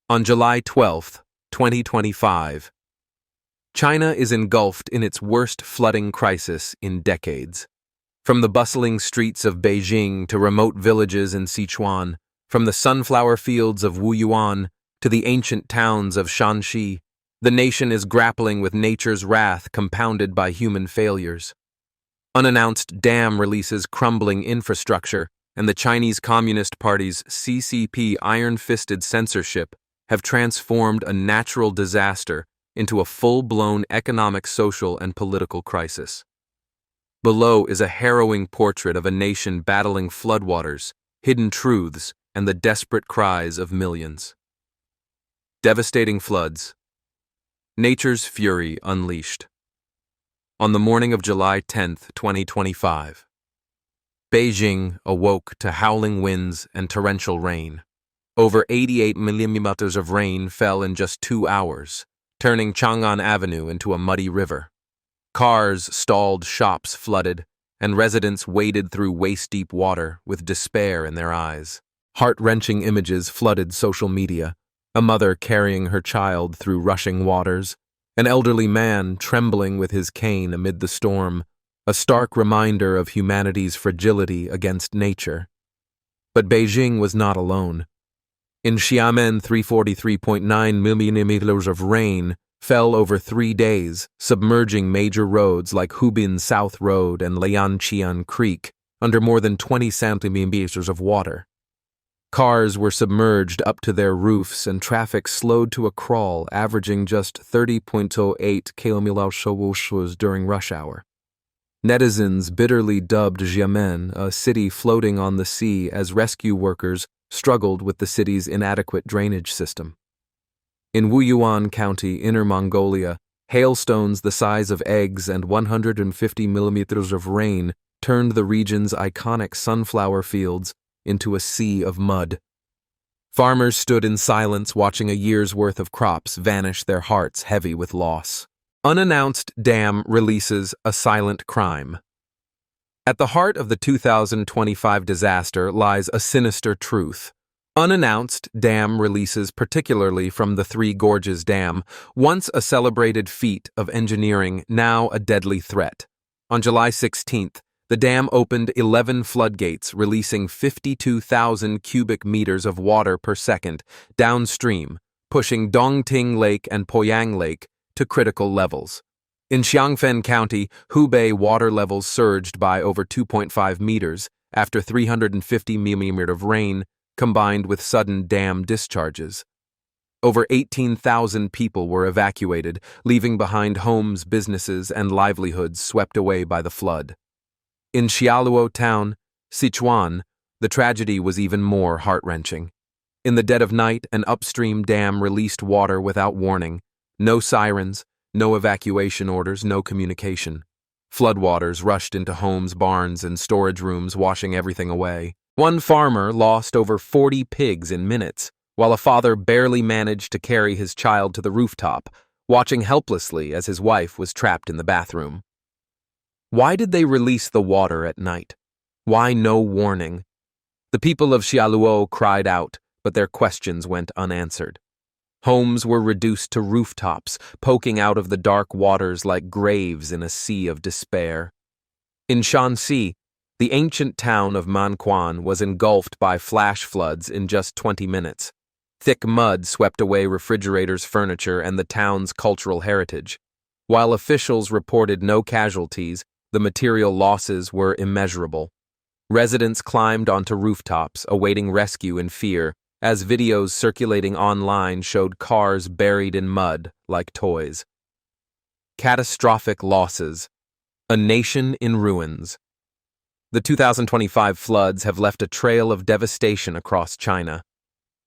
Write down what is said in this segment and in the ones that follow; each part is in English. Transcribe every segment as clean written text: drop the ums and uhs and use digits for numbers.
On July 12, 2025, China is engulfed in its worst flooding crisis in decades. From the bustling streets of Beijing to remote villages in Sichuan, from the sunflower fields of Wuyuan to the ancient towns of Shanxi, the nation is grappling with nature's wrath compounded by human failures. Unannounced dam releases crumbling infrastructure, and the Chinese Communist Party's CCP iron-fisted censorship have transformed a natural disaster into a full-blown economic, social, and political crisis. Below is a harrowing portrait of a nation battling floodwaters, hidden truths, and the desperate cries of millions. Devastating floods. Nature's fury unleashed. On the morning of July 10, 2025, Beijing awoke to howling winds and torrential rain. Over 88 millimeters of rain fell in just 2 hours, turning Chang'an Avenue into a muddy river. Cars stalled, shops flooded, and residents waded through waist-deep water with despair in their eyes. Heart-wrenching images flooded social media, a mother carrying her child through rushing waters, an elderly man trembling with his cane amid the storm, a stark reminder of humanity's fragility against nature. But Beijing was not alone. In Xiamen, 343.9 millimeters of rain fell over 3 days, submerging major roads like Hubin South Road and Lianqian Creek under more than 20 centimeters of water. Cars were submerged up to their roofs and traffic slowed to a crawl, averaging just 30.08 km/h during rush hour. Netizens bitterly dubbed Xiamen a city floating on the sea as rescue workers struggled with the city's inadequate drainage system. In Wuyuan County, Inner Mongolia, hailstones the size of eggs and 150 millimeters of rain turned the region's iconic sunflower fields into a sea of mud. Farmers stood in silence watching a year's worth of crops vanish, their hearts heavy with loss. Unannounced dam releases a silent crime. At the heart of the 2025 disaster lies a sinister truth. Unannounced dam releases, particularly from the Three Gorges Dam, once a celebrated feat of engineering, now a deadly threat. On July 16th, the dam opened 11 floodgates, releasing 52,000 cubic meters of water per second downstream, pushing Dongting Lake and Poyang Lake to critical levels. In Xiangfen County, Hubei water levels surged by over 2.5 meters after 350 millimeters of rain combined with sudden dam discharges. Over 18,000 people were evacuated, leaving behind homes, businesses, and livelihoods swept away by the flood. In Xiaoluo Town, Sichuan, the tragedy was even more heart-wrenching. In the dead of night, an upstream dam released water without warning. No sirens, no evacuation orders, no communication. Floodwaters rushed into homes, barns, and storage rooms, washing everything away. One farmer lost over 40 pigs in minutes, while a father barely managed to carry his child to the rooftop, watching helplessly as his wife was trapped in the bathroom. Why did they release the water at night? Why no warning? The people of Xiaoluo cried out, but their questions went unanswered. Homes were reduced to rooftops, poking out of the dark waters like graves in a sea of despair. In Shanxi, the ancient town of Manquan was engulfed by flash floods in just 20 minutes. Thick mud swept away refrigerators, furniture, and the town's cultural heritage. While officials reported no casualties, The material losses were immeasurable. Residents climbed onto rooftops, awaiting rescue in fear, as videos circulating online showed cars buried in mud like toys. Catastrophic losses. A nation in ruins. The 2025 floods have left a trail of devastation across China.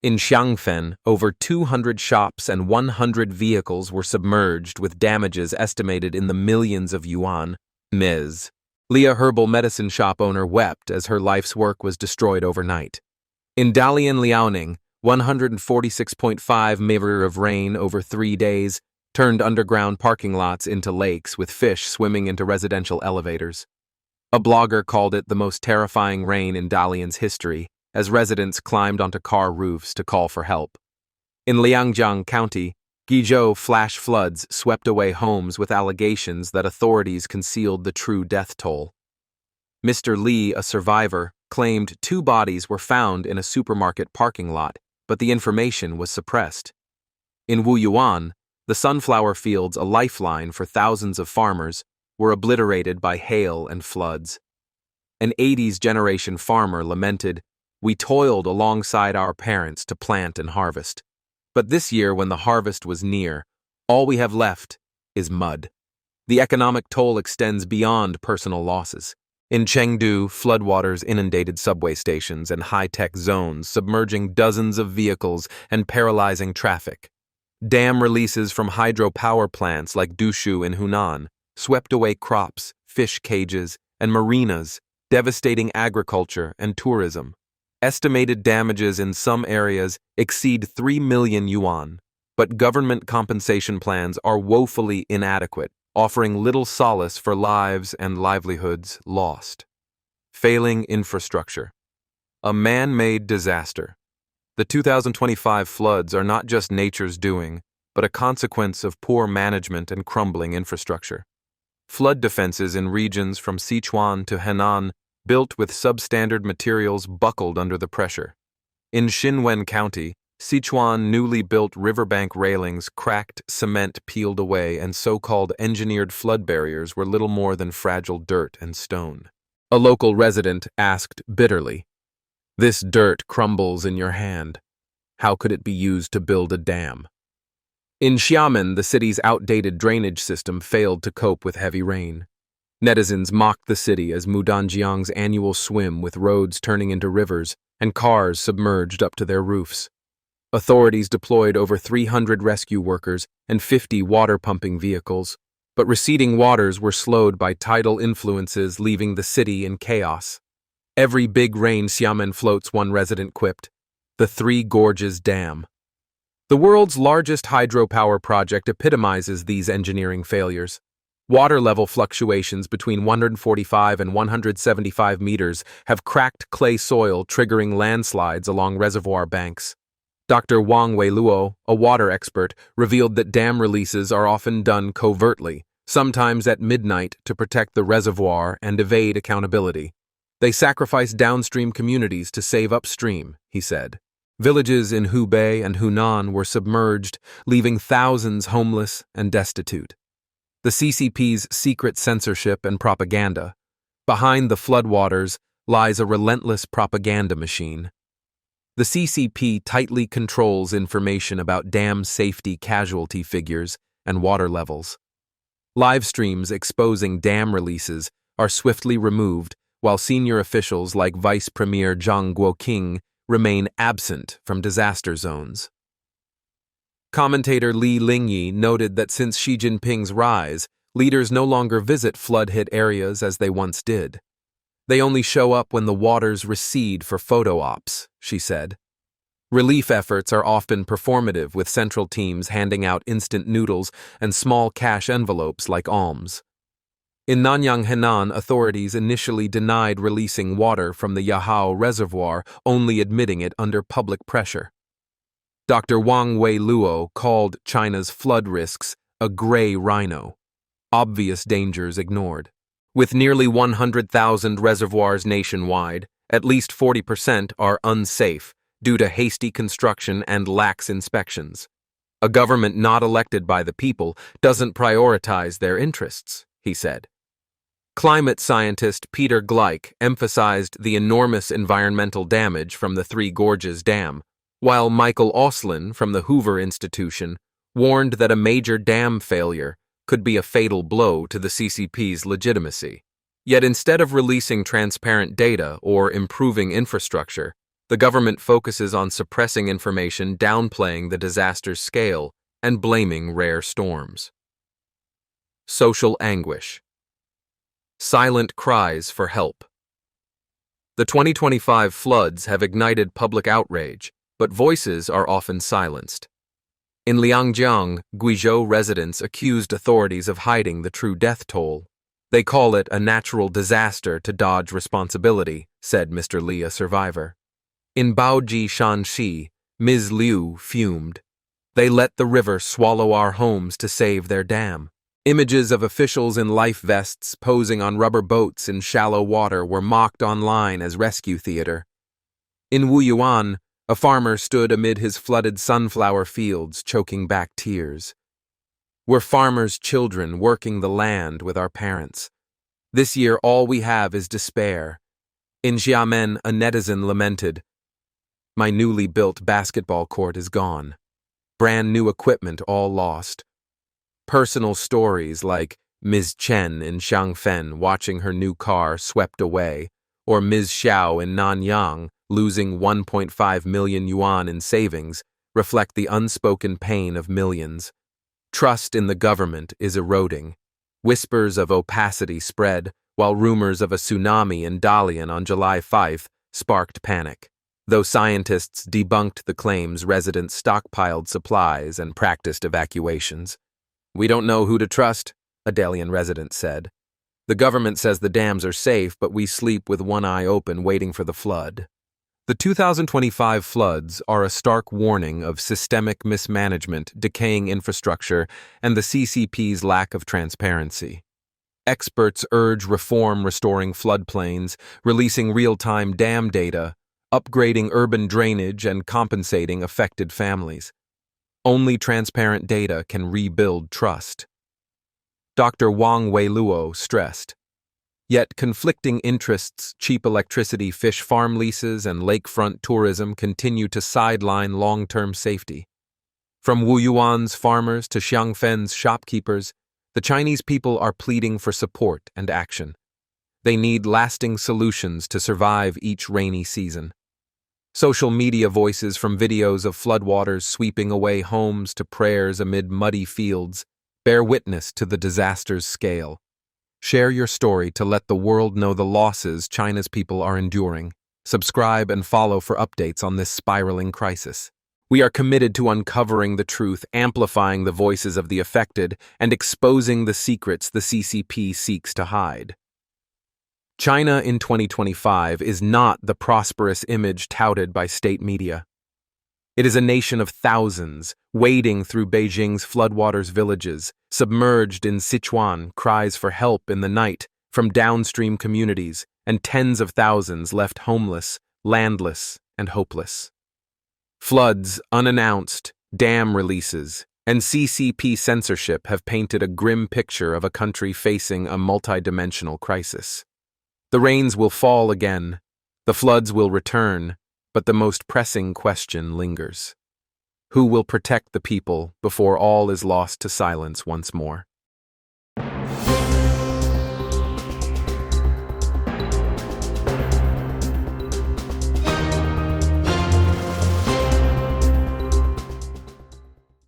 In Xiangfen, over 200 shops and 100 vehicles were submerged, with damages estimated in the millions of yuan. Ms. Leah herbal medicine shop owner wept as her life's work was destroyed overnight. In Dalian, Liaoning, 146.5 mm of rain over 3 days turned underground parking lots into lakes, with fish swimming into residential elevators. A blogger called it the most terrifying rain in Dalian's history, as residents climbed onto car roofs to call for help. In Liangjiang County, Guizhou flash floods swept away homes, with allegations that authorities concealed the true death toll. Mr. Li, a survivor, claimed 2 bodies were found in a supermarket parking lot, but the information was suppressed. In Wuyuan, the sunflower fields, a lifeline for thousands of farmers, were obliterated by hail and floods. An 80s generation farmer lamented, "We toiled alongside our parents to plant and harvest. But this year, when the harvest was near, all we have left is mud." The economic toll extends beyond personal losses. In Chengdu, floodwaters inundated subway stations and high-tech zones, submerging dozens of vehicles and paralyzing traffic. Dam releases from hydropower plants like Dushu in Hunan swept away crops, fish cages, and marinas, devastating agriculture and tourism. Estimated damages in some areas exceed 3 million yuan, but government compensation plans are woefully inadequate, offering little solace for lives and livelihoods lost. Failing infrastructure. A man-made disaster. The 2025 floods are not just nature's doing, but a consequence of poor management and crumbling infrastructure. Flood defenses in regions from Sichuan to Henan, built with substandard materials, buckled under the pressure. In Xinwen County, Sichuan newly built riverbank railings cracked, cement peeled away, and so-called engineered flood barriers were little more than fragile dirt and stone. A local resident asked bitterly, "This dirt crumbles in your hand. How could it be used to build a dam?" In Xiamen, the city's outdated drainage system failed to cope with heavy rain. Netizens mocked the city as Mudanjiang's annual swim, with roads turning into rivers and cars submerged up to their roofs. Authorities deployed over 300 rescue workers and 50 water-pumping vehicles, but receding waters were slowed by tidal influences, leaving the city in chaos. "Every big rain Xiamen floats," one resident quipped. The Three Gorges Dam. The world's largest hydropower project epitomizes these engineering failures. Water level fluctuations between 145 and 175 meters have cracked clay soil, triggering landslides along reservoir banks. Dr. Wang Weiluo, a water expert, revealed that dam releases are often done covertly, sometimes at midnight, to protect the reservoir and evade accountability. "They sacrifice downstream communities to save upstream," he said. Villages in Hubei and Hunan were submerged, leaving thousands homeless and destitute. The CCP's secret censorship and propaganda. Behind the floodwaters lies a relentless propaganda machine. The CCP tightly controls information about dam safety, casualty figures, and water levels. Live streams exposing dam releases are swiftly removed, while senior officials like Vice Premier Zhang Guoqing remain absent from disaster zones. Commentator Li Lingyi noted that since Xi Jinping's rise, leaders no longer visit flood-hit areas as they once did. "They only show up when the waters recede for photo ops," she said. Relief efforts are often performative, with central teams handing out instant noodles and small cash envelopes like alms. In Nanyang, Henan, authorities initially denied releasing water from the Yahao Reservoir, only admitting it under public pressure. Dr. Wang Weiluo called China's flood risks a gray rhino, obvious dangers ignored. With nearly 100,000 reservoirs nationwide, at least 40% are unsafe due to hasty construction and lax inspections. "A government not elected by the people doesn't prioritize their interests," he said. Climate scientist Peter Gleich emphasized the enormous environmental damage from the Three Gorges Dam, while Michael Oslin from the Hoover Institution warned that a major dam failure could be a fatal blow to the CCP's legitimacy. Yet instead of releasing transparent data or improving infrastructure, the government focuses on suppressing information, downplaying the disaster's scale, and blaming rare storms. Social anguish. Silent cries for help. The 2025 floods have ignited public outrage, but voices are often silenced. In Liangjiang, Guizhou residents accused authorities of hiding the true death toll. They call it a natural disaster to dodge responsibility, said Mr. Li, a survivor. In Baoji, Shanxi, Ms. Liu fumed. They let the river swallow our homes to save their dam. Images of officials in life vests posing on rubber boats in shallow water were mocked online as rescue theater. In Wuyuan, a farmer stood amid his flooded sunflower fields, choking back tears. We're farmers' children working the land with our parents. This year all we have is despair. In Xiamen, a netizen lamented, "My newly built basketball court is gone. Brand new equipment all lost." Personal stories like Ms. Chen in Shangfen watching her new car swept away, or Ms. Xiao in Nanyang losing 1.5 million yuan in savings, reflect the unspoken pain of millions. Trust in the government is eroding. Whispers of opacity spread, while rumors of a tsunami in Dalian on July 5 sparked panic. Though scientists debunked the claims, residents stockpiled supplies and practiced evacuations. "We don't know who to trust," a Dalian resident said. "The government says the dams are safe, but we sleep with one eye open waiting for the flood." The 2025 floods are a stark warning of systemic mismanagement, decaying infrastructure, and the CCP's lack of transparency. Experts urge reform, restoring floodplains, releasing real-time dam data, upgrading urban drainage, and compensating affected families. Only transparent data can rebuild trust. Dr. Wang Weiluo stressed. Yet conflicting interests, cheap electricity, fish farm leases, and lakefront tourism continue to sideline long-term safety. From Wuyuan's farmers to Xiangfen's shopkeepers, the Chinese people are pleading for support and action. They need lasting solutions to survive each rainy season. Social media voices, from videos of floodwaters sweeping away homes to prayers amid muddy fields, bear witness to the disaster's scale. Share your story to let the world know the losses China's people are enduring. Subscribe and follow for updates on this spiraling crisis. We are committed to uncovering the truth, amplifying the voices of the affected, and exposing the secrets the CCP seeks to hide. China in 2025 is not the prosperous image touted by state media. It is a nation of thousands, wading through Beijing's floodwaters villages, submerged in Sichuan cries for help in the night from downstream communities, and tens of thousands left homeless, landless, and hopeless. Floods, unannounced, dam releases, and CCP censorship have painted a grim picture of a country facing a multidimensional crisis. The rains will fall again, the floods will return, but the most pressing question lingers. Who will protect the people before all is lost to silence once more?